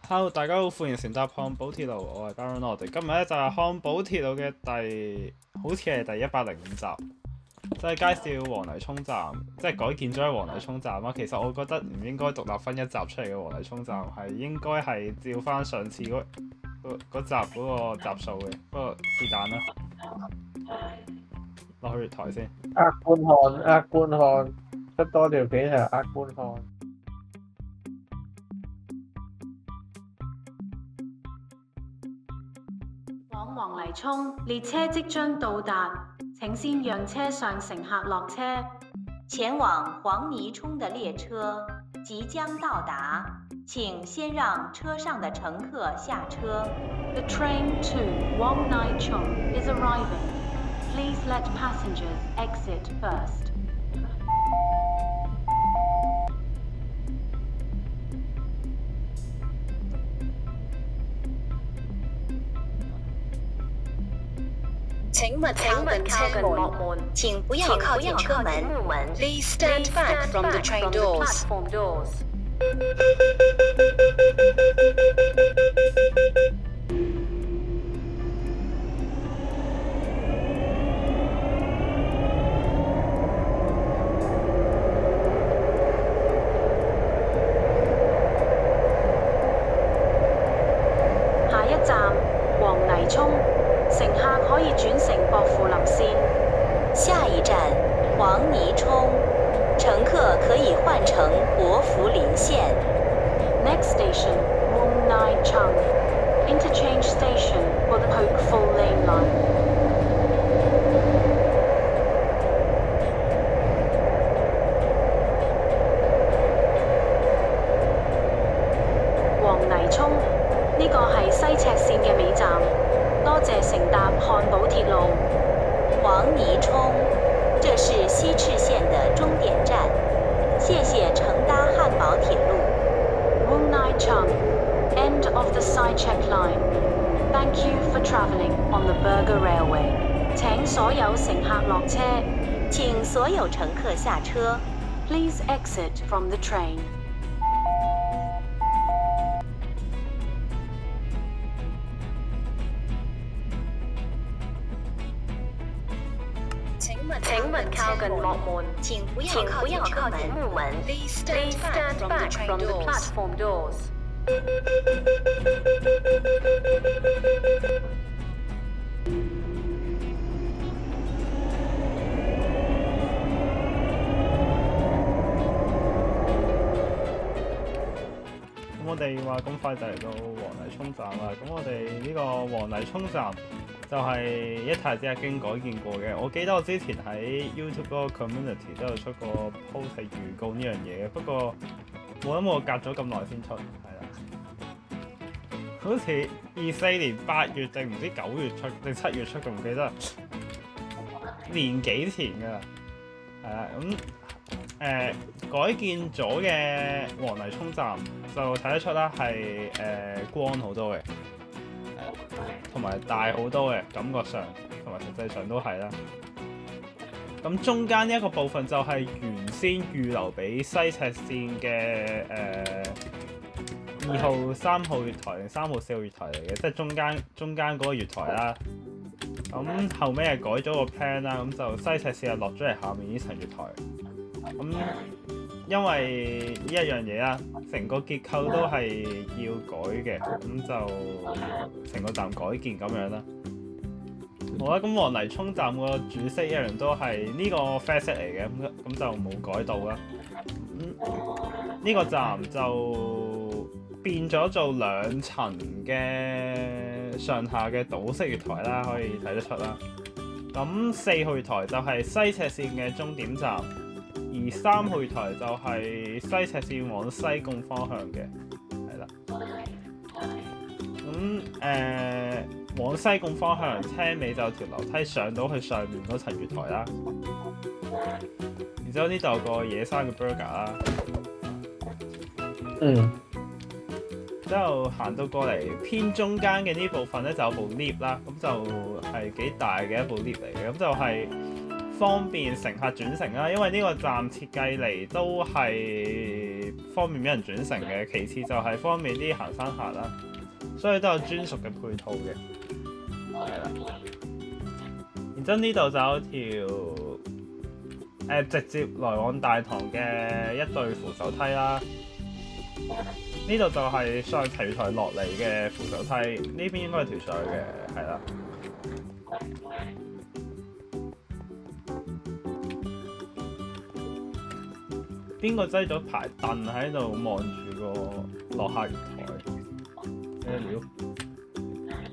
Hello， 大家好，歡迎乘搭漢寶鐵路，我係 Baron。我哋今日咧就係漢寶鐵路嘅好似係第105集，即係介紹黃泥涌站，即係改建咗嘅黃泥涌站啦。其實我覺得唔應該獨立分一集出嚟嘅黃泥涌站，係應該係照翻上次嗰集嗰個集數嘅，不過是但啦。落去月台先。呃觀看，出多條片係呃觀看。往黃泥涌，列車即將到達，請先讓車上乘客落車。前往黃泥涌的列車即將到達，請先讓車上的乘客下車。The train to Wang Nai Chung is arriving. Please let passengers exit first. 請勿靠近車門，請不要靠近車門。Please stand back from the train doors. 下一站黃泥涌，乘客可以轉乘薄扶林線。下一站黃泥涌，乘客可以換乘薄扶林線。Next station Wang Nai Chung, interchange station for the Hopeful Lane line. 黃泥涌呢個係西赤線嘅尾站，多謝乘搭漢寶鐵路。黃泥涌，這是西赤線的終點站，謝謝乘搭漢寶鐵路。Wang Nai Chung, end of the Sai-Chek line. Thank you for travelling on the Burger Railway. 請所有乘客落車。請所有乘客下車。Please exit from the train. 請勿靠近幕門，請不要靠近木門。Please stand back from the platform doors. 咁我哋話咁快就嚟到黃泥涌站啦。咁我哋呢個黃泥涌站就係一太子阿經改建過嘅。我記得我之前喺 YouTube 嗰個 community 都有出過 post 係預告呢樣嘢嘅，不過冇諗我隔咗咁耐先出，係啦。好似24年8月定唔知9月出定7月出，仲唔記得，年幾前㗎，係啦。改建咗嘅黃泥涌站就睇得出啦，係光好多嘅，同埋大好多嘅，感覺上同埋實際上都係啦。咁中間呢一個部分就係原先預留俾西赤線嘅2號、3號月台定3號、4號月台嚟嘅，即係中間嗰個月台啦。咁後尾係改咗個 plan 啦，咁就西赤線就落咗嚟下面呢層月台。咁因為呢一樣嘢啦，成個結構都係要改嘅，咁就成個站改建咁樣啦。好啦，咁黃泥涌站個主色一樣都係呢個啡色嚟嘅，咁就冇改到啦。呢個站就變咗做2層嘅上下嘅倒式月台啦，可以睇得出啦。咁4號月台就係西赤線嘅終點站。而3號月台就係西赤線往西貢方向嘅，係啦。咁往西貢方向，車尾就條樓梯上到去上面嗰層月台啦。然之後呢度有個野生嘅 burger 啦。之後行到過嚟偏中間嘅呢部分咧，就有部 lift 啦，咁就係幾大嘅一部 lift 嚟嘅，咁就係方便乘客轉乘啦。因為呢個站設計嚟都係方便俾人轉乘嘅，其次就係方便啲行山客啦，所以都有專屬嘅配套嘅，係啦。然之後呢度就有條直接來往大堂嘅一對扶手梯啦。呢度就係上齊月台落嚟嘅扶手梯，呢邊應該係條上嘅，係啦。邊個擠咗排凳喺度望住個落客月台？咩料？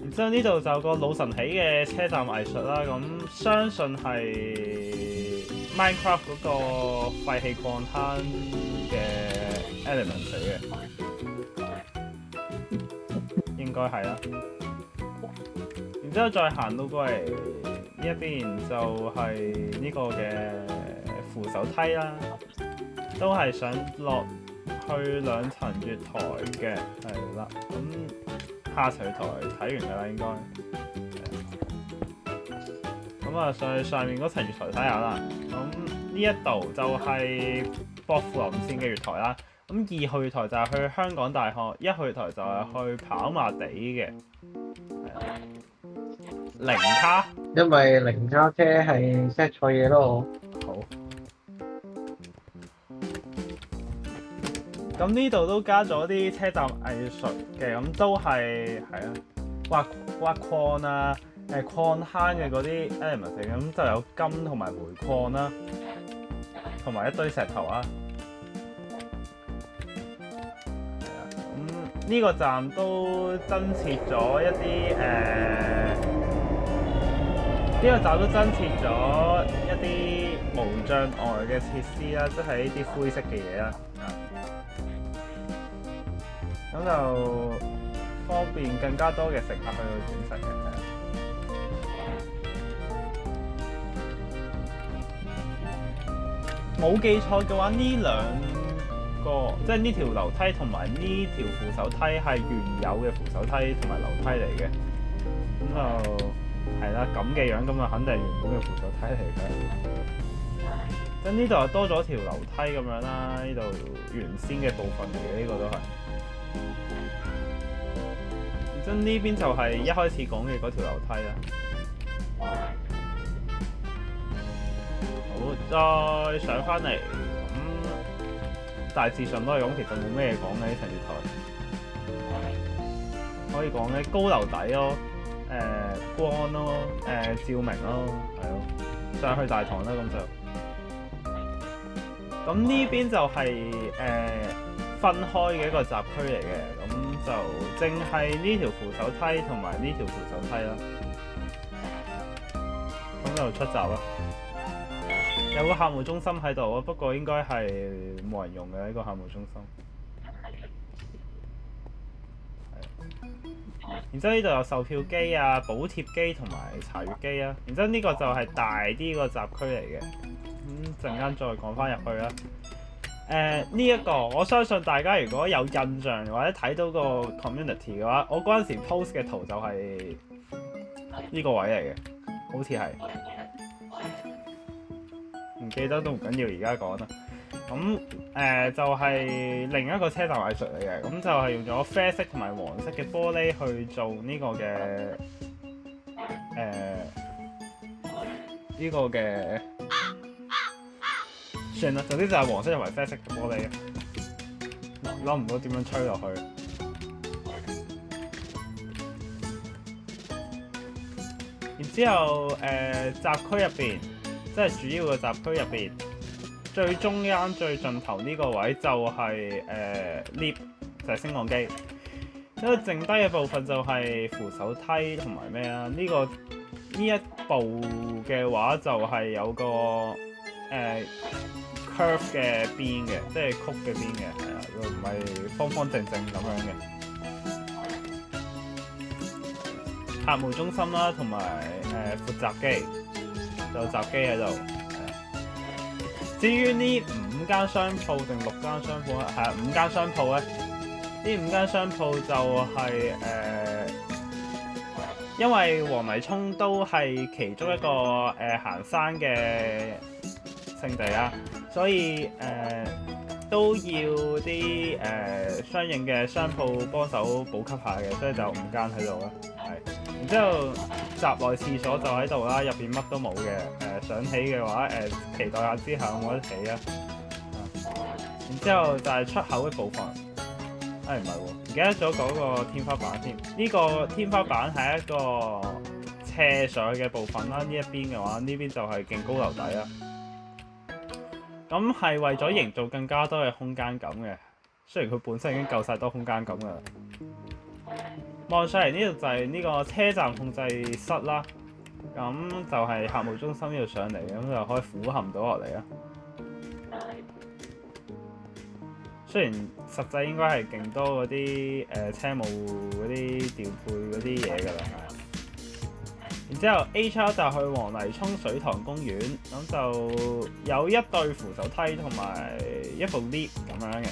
然之後呢度就有個老神起嘅車站藝術啦，咁相信係 Minecraft 嗰個廢棄礦坑嘅 element 嚟嘅。應該係啦，然之後再行到過嚟呢一邊就係呢個嘅扶手梯啦，都係想落去2層月台嘅，係啦。咁下層月台睇完㗎啦，應該。咁啊，上去上面嗰層月台睇下啦。咁呢一度就係薄扶林線嘅月台啦。咁2號月台就係去香港大學，1號月台就係去跑馬地嘅，零卡，因為零卡車係 set 錯嘢咯。好。咁呢度都加咗啲車站藝術嘅，咁都係挖礦啊，礦坑嘅嗰啲 element 嚟，咁就有金同埋煤礦啦，同埋一堆石頭啊。呢個站都增設咗一啲呢個站都增設咗一啲無障礙嘅設施啦，即係呢啲灰色嘅嘢啦，咁就方便更加多嘅乘客去到轉乘嘅。冇記錯嘅話，呢兩個即係呢條樓梯同埋呢條扶手梯係原有嘅扶手梯同埋樓梯嚟嘅，咁就係啦，咁嘅樣咁啊，肯定係原本嘅扶手梯嚟嘅。咁呢度又多咗條樓梯咁樣啦，呢度原先嘅部分嚟嘅，呢個都係。咁呢邊就係一開始講嘅嗰條樓梯啦。好，再上翻嚟。大致上都係講，其實冇咩講嘅呢層月台，可以講咧高樓底咯，光咯，照明咯，係咯，上去大堂啦咁就。咁呢邊就係分開嘅一個閘區嚟嘅，咁就淨係呢條扶手梯同埋呢條扶手梯啦，咁就出閘啦。有個客務中心喺度啊，不過應該係冇人用嘅呢個客務中心。然之後呢度有售票機啊、補貼機同埋查閲機啊。然之後呢個就係大啲個閘區嚟嘅。咁陣間再講翻入去啦。呢一個我相信大家如果有印象或者睇到個 community 嘅話，我嗰陣時 post 嘅圖就係呢個位嚟嘅，好似係。唔記得都唔緊要，而家講啦。咁就係另一個車站藝術嚟嘅，咁就係用咗啡色同埋黃色嘅玻璃去做呢個嘅呢個嘅，算啦，總之就係黃色同埋啡色嘅玻璃。諗唔到點樣吹落去。然之後閘區入邊。即係主要嘅閘區入邊，最中間最盡頭呢個位就係lift，就係升降機。因為剩低嘅部分就係扶手梯同埋咩啊？呢一部嘅話就係有個curve 嘅邊嘅，即係曲嘅邊嘅，係啊，唔係方方正正咁樣嘅。客務中心啦，同埋闊閘機。有閘機喺度，至於呢5間商鋪定6間商鋪咧，係啊，5間商鋪咧，呢呢5間商鋪就係、因為黃泥涌都係其中一個行山嘅勝地啦，所以都要啲相應嘅商鋪幫手補給下嘅，所以就5間喺度啦。係，然之後閘內廁所就喺度啦，入邊乜都冇嘅。想起嘅話，期待下之後有冇得起啊。然之後就係出口嘅部分。唔係喎，唔記得咗嗰個天花板添。呢個天花板係一個斜上去嘅部分啦。呢一邊嘅話，呢邊就係勁高樓底啦。咁係為咗營造更加多嘅空間感嘅。雖然佢本身已經夠晒多空間感㗎啦。望上嚟呢度就係呢個車站控制室啦。咁就係客務中心呢度上嚟，咁就可以俯瞰到落嚟啦。雖然實際應該係勁多嗰啲車務嗰啲調配嗰啲嘢㗎啦，然之後 H R 就去黃泥涌水塘公園，咁就有一對扶手梯同埋一部 lift 咁樣嘅。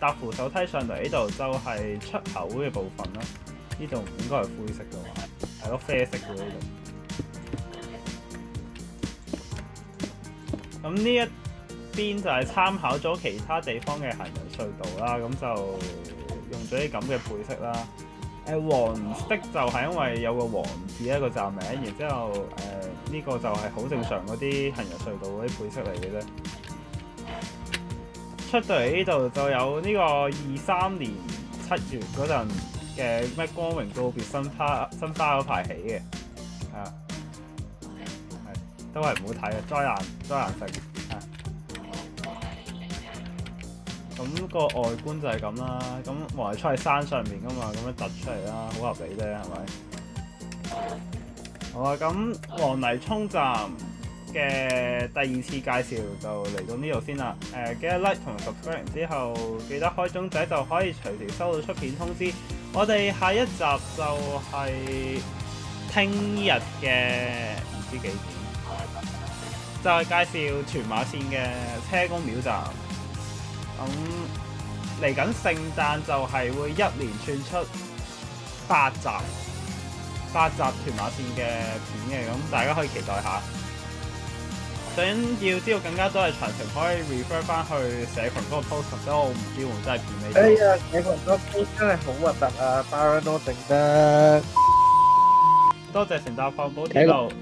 搭扶手梯上嚟呢度就係出口嘅部分啦。呢度唔應該係灰色嘅話，係咯啡色嘅呢度。咁呢一邊就係參考咗其他地方嘅行人隧道啦，咁就用咗啲咁嘅配色啦。黃色就係因為有個黃字一個站名，然之後呢個就係好正常嗰啲行人隧道嗰啲配色嚟嘅啫。出到嚟呢度就有呢個23年7月嗰陣嘅咩光榮告別新花嗰排起嘅，都係唔好睇嘅災難性。咁個外觀就係咁啦，咁黃泥涌喺山上面噶嘛，咁樣突出嚟啦，好合理啫，係咪？好啊，咁黃泥涌站嘅第2次介紹就嚟到呢度先啦。記得 like 同 subscribe 之後，記得開鐘仔就可以隨時收到出片通知。我哋下一集就係聽日嘅唔知幾點，就係介紹屯馬線嘅車公廟站。咁嚟緊聖誕就係會一連串出8集屯馬線嘅片嘅，咁大家可以期待下。想要知道更加多嘅詳情，可以 refer 翻去社群嗰個 post， 或者我唔知會唔會真係片你。哎呀，社群嗰個 post 真係好核突啊！包樣都整得。多謝乘搭放寶鐵路，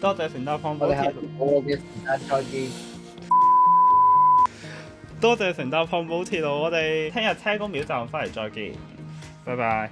多謝乘搭放寶鐵路，我嘅時間再見。多謝乘搭放寶鐵路，我哋聽日車公廟站翻嚟再見，拜拜。